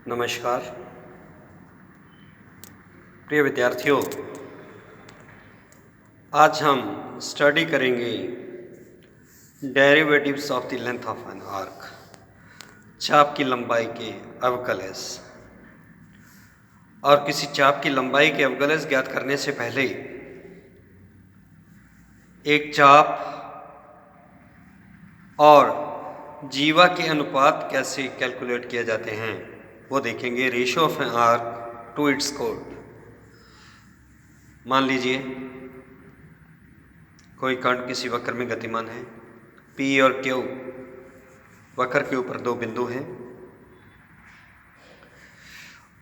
नमस्कार प्रिय विद्यार्थियों, आज हम स्टडी करेंगे derivatives of the length of an arc, चाप की लंबाई के अवकलज। और किसी चाप की लंबाई के अवकलज ज्ञात करने से पहले एक चाप और जीवा के अनुपात कैसे कैलकुलेट किए जाते हैं वो देखेंगे। Ratio of an arc to its कोड। मान लीजिए कोई कण किसी वक्र में गतिमान है, P और Q वक्र के ऊपर दो बिंदु हैं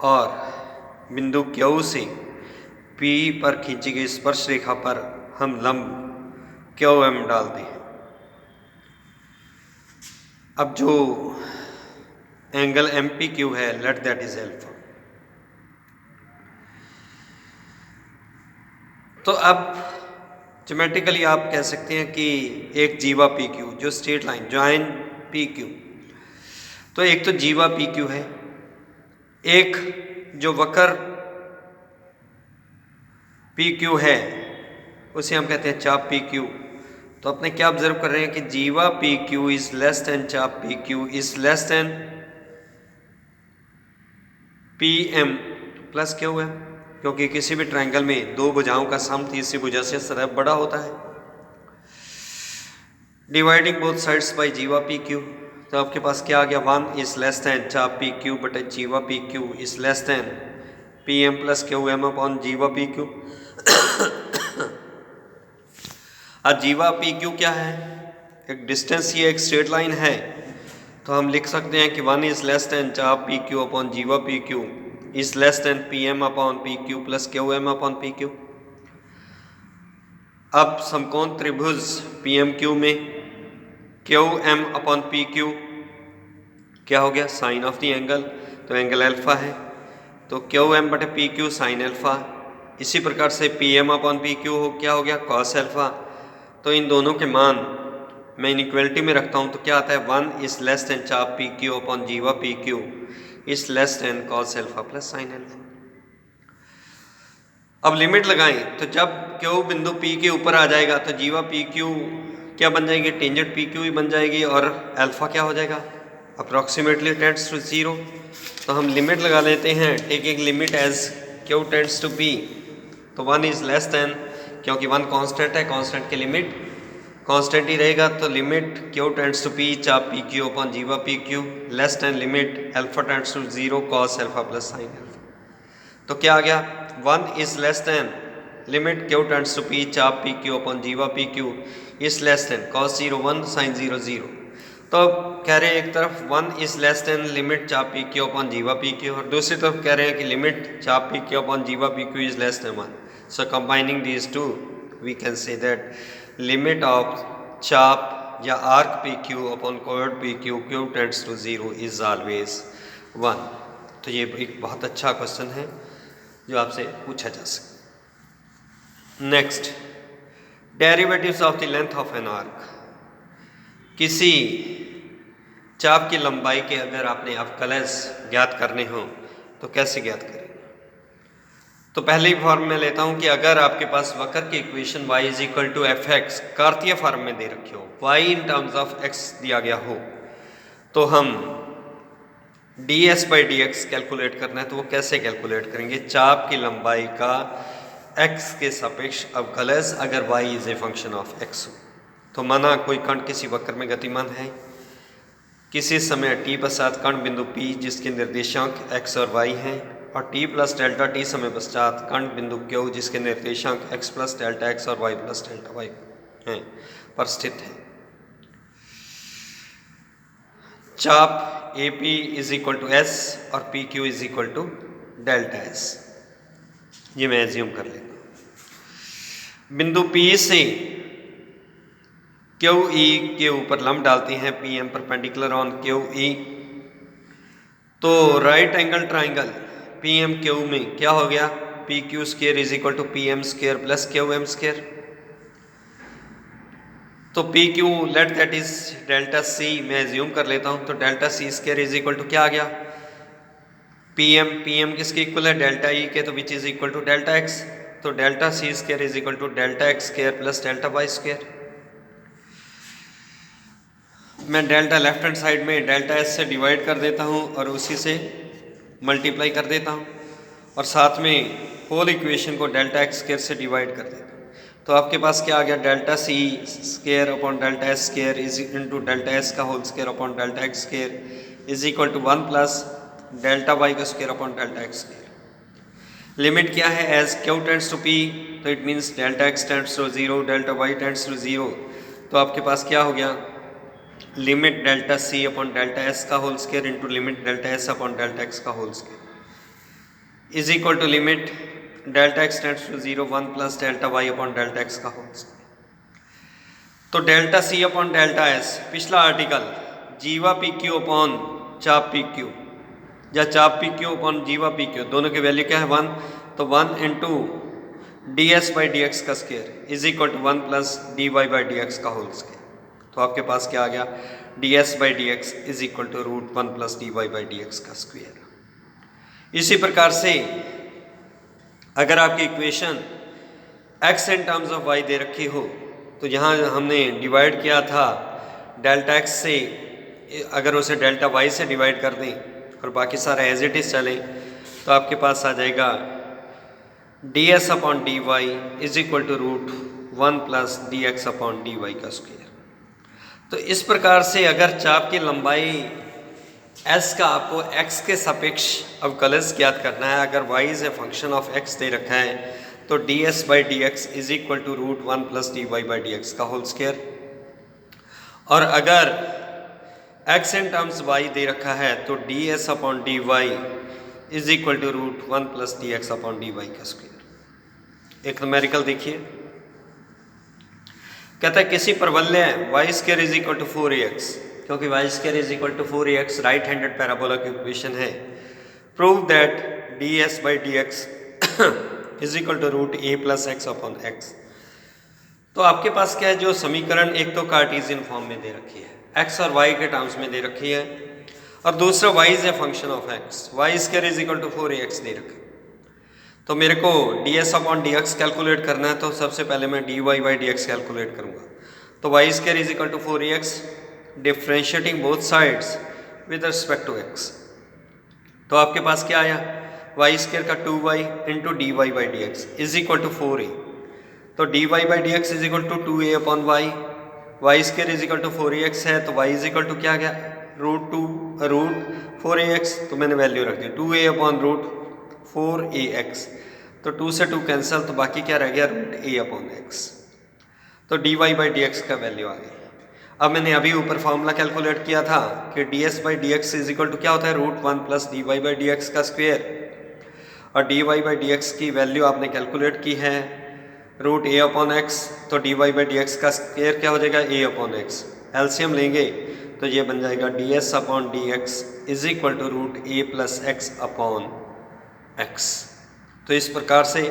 और बिंदु Q से P पर खींची गई स्पर्श रेखा पर हम लंब QM डालते हैं। अब जो एंगल MPQ है, लेट दैट इज अल्फा। तो अब ज्योमेट्रिकली आप कह सकते हैं कि एक जीवा PQ जो स्ट्रेट लाइन जॉइन PQ, तो एक तो जीवा PQ है, एक जो वक्र PQ है उसे हम कहते हैं चाप PQ। तो अपने क्या ऑब्जर्व कर रहे हैं कि जीवा PQ इज लेस देन चाप PQ is less then PM plus Q है, क्योंकि किसी भी ट्रायंगल में दो भुजाओं का सम तीसरी भुजा से सदैव बड़ा होता है। डिवाइडिंग बोथ साइड्स बाय जीवा PQ, तो आपके पास क्या आ गया, 1 इज लेस देन चाप PQ बटे जीवा PQ is less then PM plus QM upon जीवा PQ। आज जीवा PQ क्या है, एक डिस्टेंस, ये एक स्ट्रेट लाइन है, तो हम लिख सकते हैं कि 1 इज लेस देन चाप PQ अपॉन जीवा PQ is less then PM upon PQ plus QM upon PQ। अब समकोण त्रिभुज PMQ में QM अपॉन PQ क्या हो गया, साइन ऑफ द एंगल, तो एंगल अल्फा है, तो QM बटे PQ साइन अल्फा। इसी प्रकार से PM अपॉन PQ हो क्या हो गया, कॉस अल्फा। तो इन दोनों के मान मैं इनइक्वलिटी में रखता हूं तो क्या आता है, 1 इज लेस देन चाप PQ अपॉन जीवा PQ is less than cos alpha plus sine alpha. अब लिमिट लगाएं तो जब Q बिंदु P के ऊपर आ जाएगा तो जीवा PQ क्या बन जाएगी, टेंजेंट PQ ही बन जाएगी और अल्फा क्या हो जाएगा, अप्रॉक्सीमेटली टेंड्स टू 0। तो हम लिमिट लगा लेते हैं, taking limit as Q tends to P, तो 1 इज लेस देन, क्योंकि 1 कांस्टेंट है, कांस्टेंट की लिमिट कांस्टेंट ही रहेगा, तो limit Q tends to P चाप PQ अपॉन जीवा PQ less than limit alpha tends to 0 cos alpha plus sine alpha. तो क्या आ गया, 1 is less than limit Q tends to P चाप PQ अपॉन जीवा PQ is less than cos 0 1 sine 0 0। तो कह रहे हैं एक तरफ 1 इज लेस देन लिमिट चाप PQ अपॉन जीवा PQ और दूसरी तरफ कह रहे हैं कि लिमिट चाप PQ अपॉन जीवा PQ is less than 1। So combining these two we can say that limit of चाप या arc PQ upon chord PQ Q tends to 0 is always 1। तो ये एक बहुत अच्छा क्वेश्चन है जो आपसे पूछा जा सकता। Next, derivatives of the length of an arc. किसी चाप की लंबाई के अगर आपने अवकलज ज्ञात करने हो तो कैसे ज्ञात करें। तो पहले ही फॉर्म में लेता हूं कि अगर आपके पास वक्र की equation y is equal to fx कार्तीय फॉर्म में दे रखी हो, y in terms of x दिया गया हो, तो हम ds बाई dx कैलकुलेट करना है, तो वो कैसे कैलकुलेट करेंगे, चाप की लंबाई का x के सापेक्ष अवकलज अगर y is a function of x हो। तो माना कोई कण किसी वक्र में गतिमान है, किसी समय t पश्चात कण बिंदु P जिसके निर्देशांक x और y हैं, और t प्लस डेल्टा t समय पश्चात कण बिंदु Q जिसके निर्देशांक x प्लस डेल्टा x और y प्लस डेल्टा y हैं पर स्थित है। चाप AP is equal to S और PQ is equal to delta S, ये मैं एज्यूम कर लेता हूँ। बिंदु P से QE के ऊपर लंब डालते हैं, PM परपेंडिकुलर ऑन QE, तो राइट एंगल ट्राइंगल PMQ में क्या हो गया, PQ square is equal to PM square plus QM square. तो PQ let that is delta C मैं एज्यूम कर लेता हूं, तो delta C square is equal to क्या आ गया, पी एम किसके इक्वल है, डेल्टा ई के, तो which is equal to delta X, तो delta C square is equal to delta x square plus delta y square. मैं डेल्टा लेफ्ट हैंड साइड में डेल्टा एस से डिवाइड कर देता हूँ और उसी से मल्टीप्लाई कर देता हूँ और साथ में होल इक्वेशन को डेल्टा एक्स स्क्वायर से डिवाइड कर देता हूँ। तो आपके पास क्या आ गया, delta C square upon delta S square is into delta S का whole square upon delta x square is equal to 1 plus delta Y का square upon delta x square. Limit क्या है, as Q tends to P, तो it means delta X tends to 0, delta Y tends to 0। तो आपके पास क्या हो गया, limit delta C upon delta S का whole square into limit delta S upon delta X का whole square is equal to limit delta X tends to 0 1 plus delta Y upon delta X का whole square. तो delta C upon delta S, पिछला article जीवा P Q upon चाप P Q या चाप P Q upon जीवा P Q, दोनों की वैल्यू क्या है 1, तो 1 into D S by D x का square is equal to 1 plus D Y by D x का होल स्क्वायर। तो आपके पास क्या आ गया, D S by D x is equal to root 1 plus D Y by D x का square. इसी प्रकार से अगर आपकी equation x in terms of y दे रखी हो, तो यहाँ हमने डिवाइड किया था डेल्टा x से, अगर उसे डेल्टा y से डिवाइड कर दें और बाकी सारा एज इट इज चलें, तो आपके पास आ जाएगा d s upon d y is equal to root 1 plus d x upon d y का स्क्वायर। तो इस प्रकार से अगर चाप की लंबाई s का आपको x के सापेक्ष अवकलज ज्ञात करना है, अगर y is a function of x दे रखा है, तो d S by D x is equal to root 1 plus D Y by D x का होल स्क्वायर। और अगर x इन टर्म्स y दे रखा है, तो d s upon d y is equal to root 1 plus d x upon d y का square. एक numerical देखिए, कहता है किसी parabola y square is equal to 4ax, क्योंकि y square is equal to 4ax right handed parabola की equation है, prove that d S by D x is equal to root a plus x upon x. तो आपके पास क्या है, जो समीकरण एक तो कार्टेशियन फॉर्म में दे रखी है, एक्स और वाई के टर्म्स में दे रखी है, और दूसरा y is a function of x, y square is equal to 4ax दे रखा है। तो मेरे को d s upon d x calculate करना है, तो सबसे पहले मैं d Y by D x calculate करूँगा। तो y square is equal to 4ax, differentiating both sides with respect to x। तो आपके पास क्या आया, वाई स्क्वायर का 2y into d Y by D x is equal to 4a। तो d Y by D x is equal to 2a upon y, y square is equal to 4ax है, तो y is equal to क्या गया, root 4ax। तो मैंने value रख दी 2a upon root 4ax, तो 2 से 2 कैंसिल, तो बाकी क्या रह गया, रूट a अपॉन x। तो d Y by D x का वैल्यू आ गई। अब मैंने अभी ऊपर फॉर्मूला कैलकुलेट किया था कि d S by D x is equal to क्या होता है, root 1 plus D Y by D x का स्क्वायर, और d Y by D x की वैल्यू आपने कैलकुलेट की है रूट ए अपॉन एक्स। तो d Y by D x का स्क्वायर क्या हो जाएगा, ए अपॉन एक्स। एलसीएम लेंगे तो ये बन जाएगा d s upon d x is equal to root a plus x upon x. तो इस प्रकार से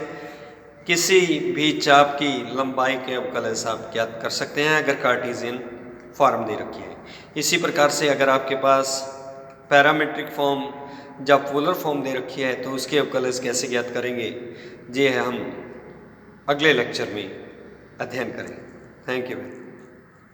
किसी भी चाप की लंबाई के अवकलज आप ज्ञात कर सकते हैं अगर कार्टेशियन फॉर्म दे रखी है। इसी प्रकार से अगर आपके पास पैरामीट्रिक फॉर्म या पोलर फॉर्म दे रखी है, तो उसके अवकलज कैसे ज्ञात करेंगे, ये हम अगले लेक्चर में अध्ययन करेंगे। Thank you.